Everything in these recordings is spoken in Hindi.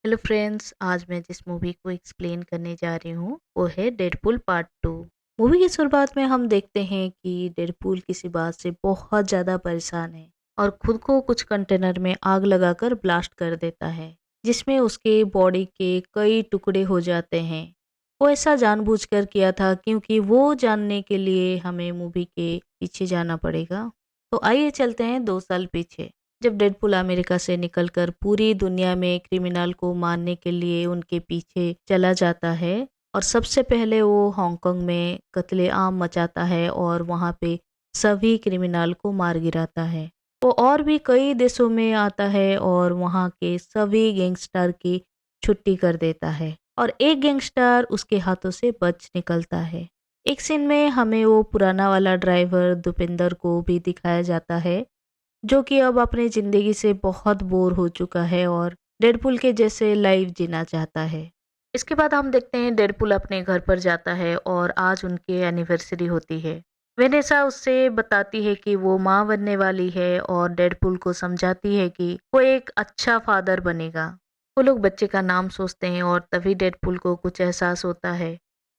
हेलो फ्रेंड्स, आज मैं जिस मूवी को एक्सप्लेन करने जा रही हूँ वो है डेडपूल पार्ट 2। मूवी की शुरुआत में हम देखते हैं कि डेडपूल किसी बात से बहुत ज़्यादा परेशान है और खुद को कुछ कंटेनर में आग लगाकर ब्लास्ट कर देता है, जिसमें उसके बॉडी के कई टुकड़े हो जाते हैं। वो ऐसा जानबूझकर किया था क्योंकि वो जानने के लिए हमें मूवी के पीछे जाना पड़ेगा। तो आइए चलते हैं 2 साल पीछे, जब डेडपूल अमेरिका से निकलकर पूरी दुनिया में क्रिमिनल को मारने के लिए उनके पीछे चला जाता है। और सबसे पहले वो हांगकांग में कत्लेआम मचाता है और वहाँ पे सभी क्रिमिनल को मार गिराता है। वो और भी कई देशों में आता है और वहाँ के सभी गैंगस्टर की छुट्टी कर देता है और एक गैंगस्टर उसके हाथों से बच निकलता है। एक सीन में हमें वो पुराना वाला ड्राइवर दुपिंदर को भी दिखाया जाता है, जो कि अब अपनी जिंदगी से बहुत बोर हो चुका है और डेडपूल के जैसे लाइफ जीना चाहता है। इसके बाद हम देखते हैं डेडपूल अपने घर पर जाता है और आज उनकी एनिवर्सरी होती है। वेनेसा उससे बताती है कि वो माँ बनने वाली है और डेडपूल को समझाती है कि वो एक अच्छा फादर बनेगा। वो लोग बच्चे का नाम सोचते हैं और तभी डेडपूल को कुछ एहसास होता है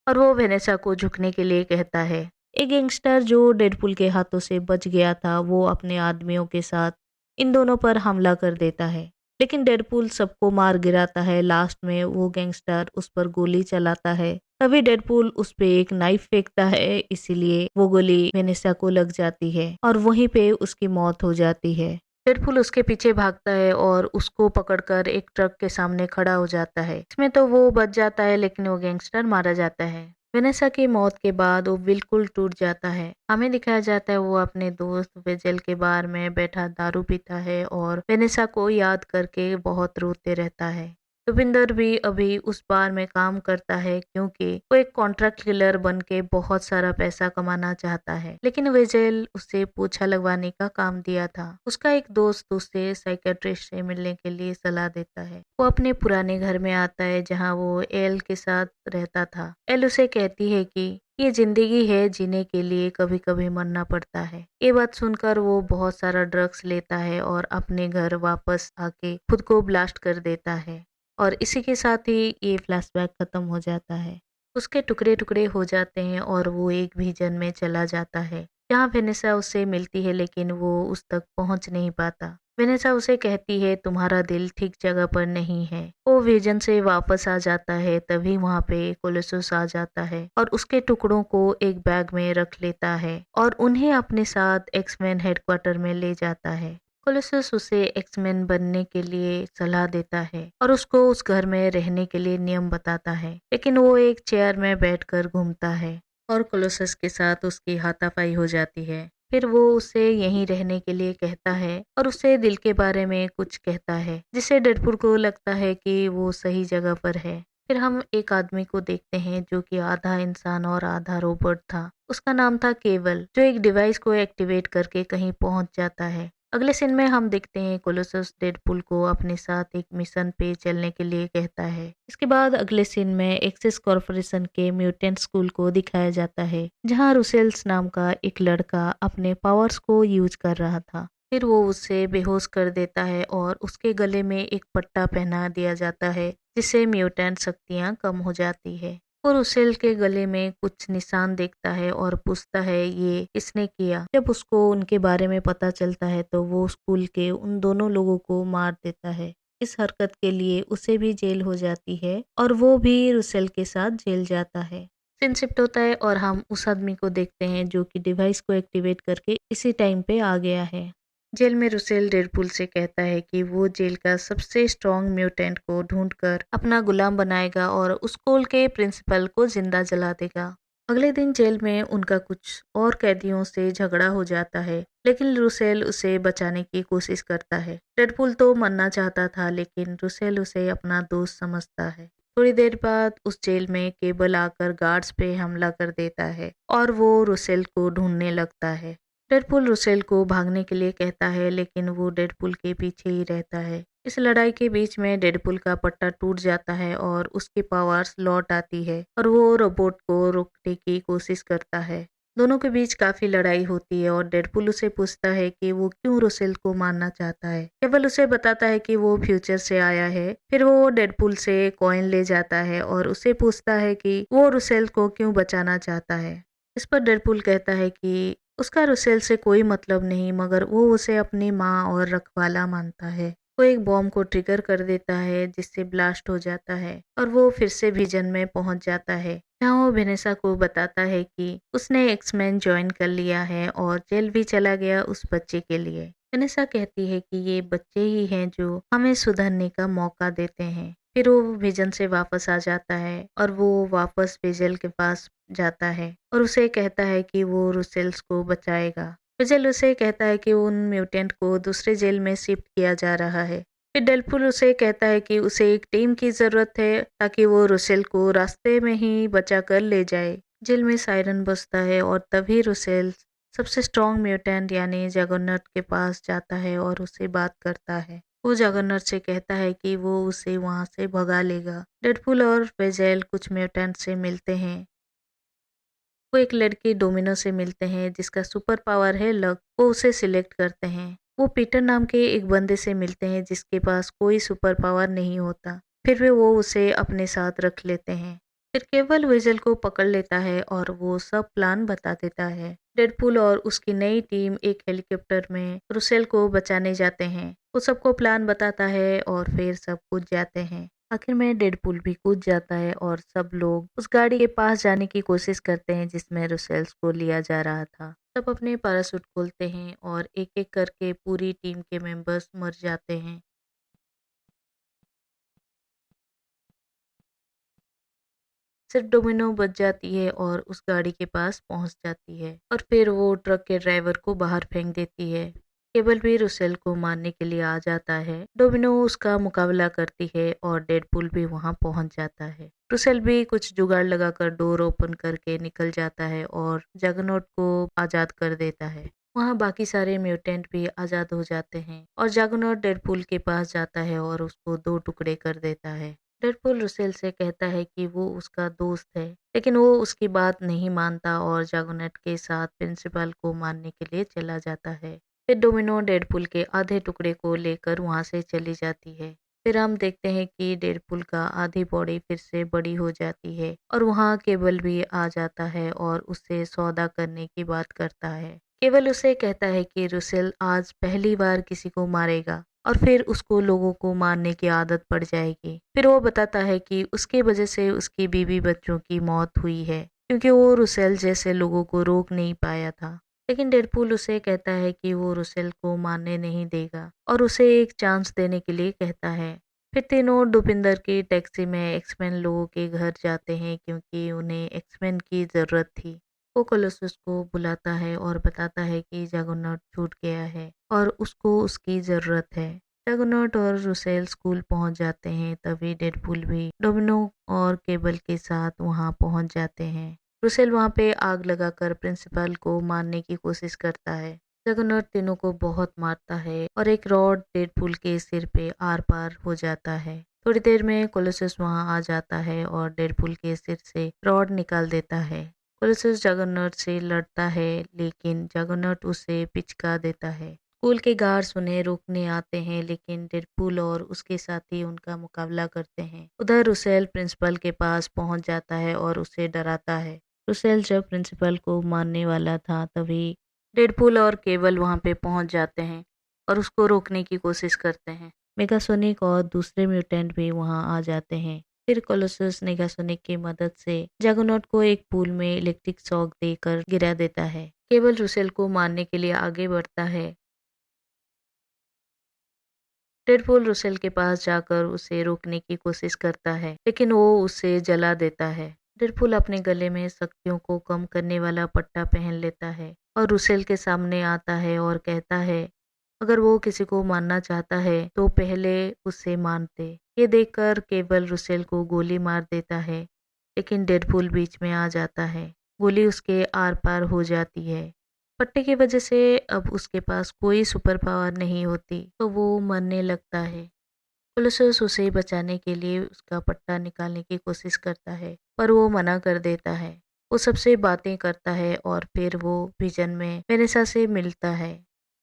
और वो वेनेसा को झुकने के लिए कहता है। एक गैंगस्टर जो डेडपूल के हाथों से बच गया था, वो अपने आदमियों के साथ इन दोनों पर हमला कर देता है, लेकिन डेडपूल सबको मार गिराता है। लास्ट में वो गैंगस्टर उस पर गोली चलाता है, तभी डेडपूल उस पे एक नाइफ फेंकता है, इसीलिए वो गोली वेनेसा को लग जाती है और वहीं पे उसकी मौत हो जाती है। डेडपूल उसके पीछे भागता है और उसको पकड़कर एक ट्रक के सामने खड़ा हो जाता है। इसमें तो वो बच जाता है, लेकिन वो गैंगस्टर मारा जाता है। वेनेसा की मौत के बाद वो बिल्कुल टूट जाता है। हमें दिखाया जाता है वो अपने दोस्त वेजल के बार में बैठा दारू पीता है और वेनेसा को याद करके बहुत रोते रहता है। रुपिंदर भी अभी उस बार में काम करता है क्योंकि वो एक कॉन्ट्रैक्ट किलर बन के बहुत सारा पैसा कमाना चाहता है, लेकिन वेजेल उसे पोछा लगवाने का काम दिया था। उसका एक दोस्त उसे साइकेट्रिस्ट से मिलने के लिए सलाह देता है। वो अपने पुराने घर में आता है जहाँ वो एल के साथ रहता था। एल उसे कहती है कि ये जिंदगी है, जीने के लिए कभी कभी मरना पड़ता है। ये बात सुनकर वो बहुत सारा ड्रग्स लेता है और अपने घर वापस आके खुद को ब्लास्ट कर देता है और इसी के साथ ही ये फ्लैशबैक खत्म हो जाता है। उसके टुकड़े टुकड़े हो जाते हैं और वो एक विजन में चला जाता है जहाँ वेनेसा उससे मिलती है, लेकिन वो उस तक पहुंच नहीं पाता। वेनेसा उसे कहती है तुम्हारा दिल ठीक जगह पर नहीं है। वो विजन से वापस आ जाता है, तभी वहाँ पे कोलोसस आ जाता है और उसके टुकड़ों को एक बैग में रख लेता है और उन्हें अपने साथ एक्समैन हेडक्वार्टर में ले जाता है। कोलोसस उसे एक्समैन बनने के लिए सलाह देता है और उसको उस घर में रहने के लिए नियम बताता है, लेकिन वो एक चेयर में बैठकर घूमता है और कोलोसस के साथ उसकी हाथापाई हो जाती है। फिर वो उसे यहीं रहने के लिए कहता है और उसे दिल के बारे में कुछ कहता है, जिससे डेडपूल को लगता है कि वो सही जगह पर है। फिर हम एक आदमी को देखते हैं जो कि आधा इंसान और आधा रोबोट था। उसका नाम था केवल, जो एक डिवाइस को एक्टिवेट करके कहीं पहुंच जाता है। अगले सीन में हम देखते हैं कोलोसस डेडपूल को अपने साथ एक मिशन पे चलने के लिए कहता है। इसके बाद अगले सीन में एक्सेस कॉर्पोरेशन के म्यूटेंट स्कूल को दिखाया जाता है, जहां रुसेल्स नाम का एक लड़का अपने पावर्स को यूज कर रहा था। फिर वो उसे बेहोश कर देता है और उसके गले में एक पट्टा पहना दिया जाता है, जिससे म्यूटेंट शक्तियां कम हो जाती है। और रुसेल के गले में कुछ निशान देखता है और पूछता है ये किसने किया। जब उसको उनके बारे में पता चलता है तो वो स्कूल के उन दोनों लोगों को मार देता है। इस हरकत के लिए उसे भी जेल हो जाती है और वो भी रुसेल के साथ जेल जाता है। सीन शिफ्ट होता है और हम उस आदमी को देखते हैं जो कि डिवाइस को एक्टिवेट करके इसी टाइम पे आ गया है। जेल में रुसेल डेडपूल से कहता है कि वो जेल का सबसे स्ट्रॉन्ग म्यूटेंट को ढूंढकर अपना गुलाम बनाएगा और उस स्कूल के प्रिंसिपल को जिंदा जला देगा। अगले दिन जेल में उनका कुछ और कैदियों से झगड़ा हो जाता है, लेकिन रुसेल उसे बचाने की कोशिश करता है। डेडपूल तो मरना चाहता था, लेकिन रुसेल उसे अपना दोस्त समझता है। थोड़ी देर बाद उस जेल में केबल आकर गार्ड्स पे हमला कर देता है और वो रुसेल को ढूंढने लगता है। डेडपूल रुसेल को भागने के लिए कहता है, लेकिन वो डेडपूल के पीछे ही रहता है। इस लड़ाई के बीच में डेडपूल का पट्टा टूट जाता है और उसकी पावर्स लौट आती है और वो रोबोट को रोकने की कोशिश करता है। दोनों के बीच काफी लड़ाई होती है और डेडपुल उसे पूछता है कि वो क्यों रुसेल को मारना चाहता है। केवल उसे बताता है कि वो फ्यूचर से आया है। फिर वो डेडपुल से कॉइन ले जाता है और उसे पूछता है कि वो रुसेल को क्यों बचाना चाहता है। इस पर डेडपुल कहता है कि उसका रुसेल से कोई मतलब नहीं, मगर वो उसे अपनी माँ और रखवाला मानता है। वो एक बॉम्ब को ट्रिगर कर देता है जिससे ब्लास्ट हो जाता है और वो फिर से विजन में पहुंच जाता है, जहाँ वो वेनेसा को बताता है कि उसने एक्समैन ज्वाइन कर लिया है और जेल भी चला गया उस बच्चे के लिए। वेनेसा कहती है कि ये बच्चे ही हैं जो हमें सुधरने का मौका देते हैं। फिर वो विजन से वापस आ जाता है और वो वापस वेजल के पास जाता है और उसे कहता है कि वो रुसेल्स को बचाएगा। विजल उसे कहता है कि उन म्यूटेंट को दूसरे जेल में शिफ्ट किया जा रहा है। फिर डेडपुल उसे कहता है कि उसे एक टीम की जरूरत है ताकि वो रुसेल को रास्ते में ही बचा कर ले जाए। जेल में सायरन बजता है और तभी रुसेल सबसे स्ट्रॉन्ग म्यूटेंट यानी जगरनॉट के पास जाता है और उससे बात करता है। वो जगरनॉट से कहता है कि वो उसे वहां से भगा लेगा। डेडपुल और वेजेल कुछ म्यूटेंट से मिलते हैं। वो एक लड़की डोमिनो से मिलते हैं जिसका सुपर पावर है लक। वो उसे सिलेक्ट करते हैं। वो पीटर नाम के एक बंदे से मिलते हैं जिसके पास कोई सुपर पावर नहीं होता। फिर भी वो उसे अपने साथ रख लेते हैं। फिर केवल वेजल को पकड़ लेता है और वो सब प्लान बता देता है। डेडपुल और उसकी नई टीम एक हेलीकॉप्टर में रुसेल को बचाने जाते हैं। वो सबको प्लान बताता है और फिर सब कूद जाते हैं। आखिर में डेडपुल भी कूद जाता है और सब लोग उस गाड़ी के पास जाने की कोशिश करते हैं जिसमें रुसेल्स को लिया जा रहा था। सब अपने पैराशूट खोलते हैं और एक एक करके पूरी टीम के मेंबर्स मर जाते हैं। सिर्फ डोमिनो बच जाती है और उस गाड़ी के पास पहुंच जाती है और फिर वो ट्रक के ड्राइवर को बाहर फेंक देती है। केबल भी रुसेल को मारने के लिए आ जाता है। डोमिनो उसका मुकाबला करती है और डेडपुल भी वहां पहुंच जाता है। रुसेल भी कुछ जुगाड़ लगाकर डोर ओपन करके निकल जाता है और जगनॉट को आजाद कर देता है। वहां बाकी सारे म्यूटेंट भी आजाद हो जाते हैं और जगनॉट डेडपुल के पास जाता है और उसको दो टुकड़े कर देता है। डेडपुल रुसेल से कहता है कि वो उसका दोस्त है, लेकिन वो उसकी बात नहीं मानता और जागोनेट के साथ प्रिंसिपल को मारने के लिए चला जाता है। फिर डोमिनो डेडपुल के आधे टुकड़े को लेकर वहां से चली जाती है। फिर हम देखते हैं कि डेडपुल का आधी बॉडी फिर से बड़ी हो जाती है और वहां केबल भी आ जाता है और उससे सौदा करने की बात करता है। केवल उसे कहता है कि रुसेल आज पहली बार किसी को मारेगा और फिर उसको लोगों को मारने की आदत पड़ जाएगी। फिर वो बताता है कि उसकी वजह से उसकी बीवी बच्चों की मौत हुई है क्योंकि वो रुसेल जैसे लोगों को रोक नहीं पाया था। लेकिन डेडपूल उसे कहता है कि वो रुसेल को मारने नहीं देगा और उसे एक चांस देने के लिए कहता है। फिर तीनों डुपिंदर की टैक्सी में एक्समैन लोगों के घर जाते हैं क्योंकि उन्हें एक्समैन की जरूरत थी। वो कोलोसस को बुलाता है और बताता है कि जगरनॉट छूट गया है और उसको उसकी जरूरत है। जगरनॉट और रुसेल स्कूल पहुंच जाते हैं। तभी डेडपूल भी डोमिनो और केबल के साथ वहां पहुंच जाते हैं। रुसेल वहां पे आग लगाकर प्रिंसिपल को मारने की कोशिश करता है। जगरनॉट तीनों को बहुत मारता है और एक रॉड डेडपूल के सिर पे आर पार हो जाता है। थोड़ी देर में कोलोसस वहां आ जाता है और डेडपूल के सिर से रॉड निकाल देता है। कोलोसस जगरनॉट से लड़ता है लेकिन जगरनॉट उसे पिचका देता है। स्कूल के गार्ड्स उन्हें रोकने आते हैं लेकिन डेडपूल और उसके साथी उनका मुकाबला करते हैं। उधर रुसेल प्रिंसिपल के पास पहुंच जाता है और उसे डराता है। रुसेल जब प्रिंसिपल को मारने वाला था तभी डेडपूल और केबल वहां पे पहुंच जाते हैं और उसको रोकने की कोशिश करते हैं। मेगासोनिक और दूसरे म्यूटेंट भी वहां आ जाते हैं। फिर कोलोसस नेगासोनिक की मदद से जगरनॉट को एक पूल में इलेक्ट्रिक शॉक देकर गिरा देता है। केबल रुसेल को मारने के लिए आगे बढ़ता है। डेडपूल रुसेल के पास जाकर उसे रोकने की कोशिश करता है लेकिन वो उसे जला देता है। डेडपूल अपने गले में शक्तियों को कम करने वाला पट्टा पहन लेता है और रुसेल के सामने आता है और कहता है अगर वो किसी को मारना चाहता है तो पहले उसे मारते। ये देखकर केवल रुसेल को गोली मार देता है लेकिन डेडपूल बीच में आ जाता है। गोली उसके आर पार हो जाती है। पट्टे की वजह से अब उसके पास कोई सुपर पावर नहीं होती तो वो मरने लगता है। पुलिस उसे बचाने के लिए उसका पट्टा निकालने की कोशिश करता है पर वो मना कर देता है। वो सबसे बातें करता है और फिर वो विजन में वेनेसा से मिलता है।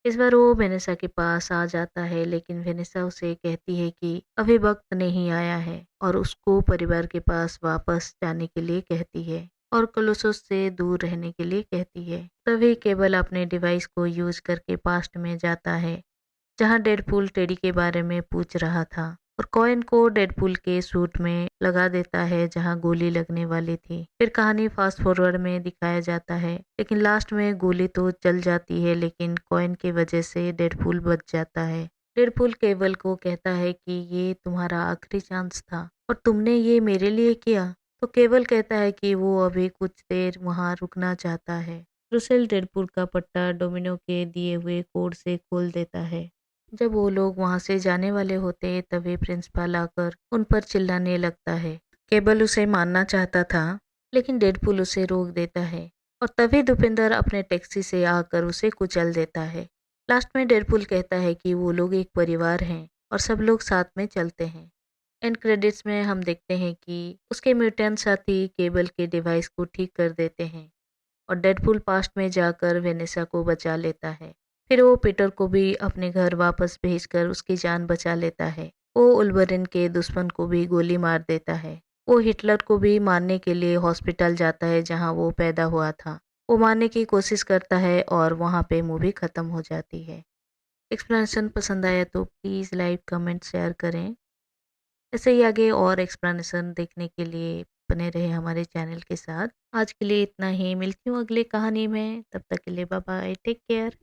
इस बार वो वेनेसा के पास आ जाता है, लेकिन वेनेसा उसे कहती है कि अभी वक्त नहीं आया है और उसको परिवार के पास वापस जाने के लिए कहती है और कोलोसस से दूर रहने के लिए कहती है। तभी केबल अपने डिवाइस को यूज करके पास्ट में जाता है, जहां डेडपूल टेडी के बारे में पूछ रहा था और कॉइन को डेडपूल के सूट में लगा देता है जहां गोली लगने वाली थी। फिर कहानी फास्ट फॉरवर्ड में दिखाया जाता है, लेकिन लास्ट में गोली तो चल जाती है, लेकिन कॉइन की वजह से डेडपूल बच जाता है। डेडपूल केबल को कहता है कि ये तुम्हारा आखिरी चांस था और तुमने ये मेरे लिए किया। तो केबल कहता है कि वो अभी कुछ देर वहां रुकना चाहता है। रुसेल डेडपूल का पट्टा डोमिनो के दिए हुए कोड से खोल देता है। जब वो लोग वहां से जाने वाले होते तभी प्रिंसिपल आकर उन पर चिल्लाने लगता है। केबल उसे मारना चाहता था, लेकिन डेडपूल उसे रोक देता है और तभी दुपिंदर अपने टैक्सी से आकर उसे कुचल देता है। लास्ट में डेडपूल कहता है कि वो लोग एक परिवार हैं और सब लोग साथ में चलते हैं। एंड क्रेडिट्स में हम देखते हैं कि उसके म्यूटेंट साथी केबल के डिवाइस को ठीक कर देते हैं और डेडपूल पास्ट में जाकर वेनेसा को बचा लेता है। फिर वो पीटर को भी अपने घर वापस भेजकर उसकी जान बचा लेता है। वो उल्वरिन के दुश्मन को भी गोली मार देता है। वो हिटलर को भी मारने के लिए हॉस्पिटल जाता है जहां वो पैदा हुआ था। वो मारने की कोशिश करता है और वहां पे मूवी खत्म हो जाती है। एक्सप्लेनेशन पसंद आया तो प्लीज़ लाइक कमेंट शेयर करें। ऐसे ही आगे और एक्सप्लेनेशन देखने के लिए बने रहे हमारे चैनल के साथ। आज के लिए इतना ही, मिलती हूँ अगली कहानी में, तब तक के लिए बाय बाय, टेक केयर।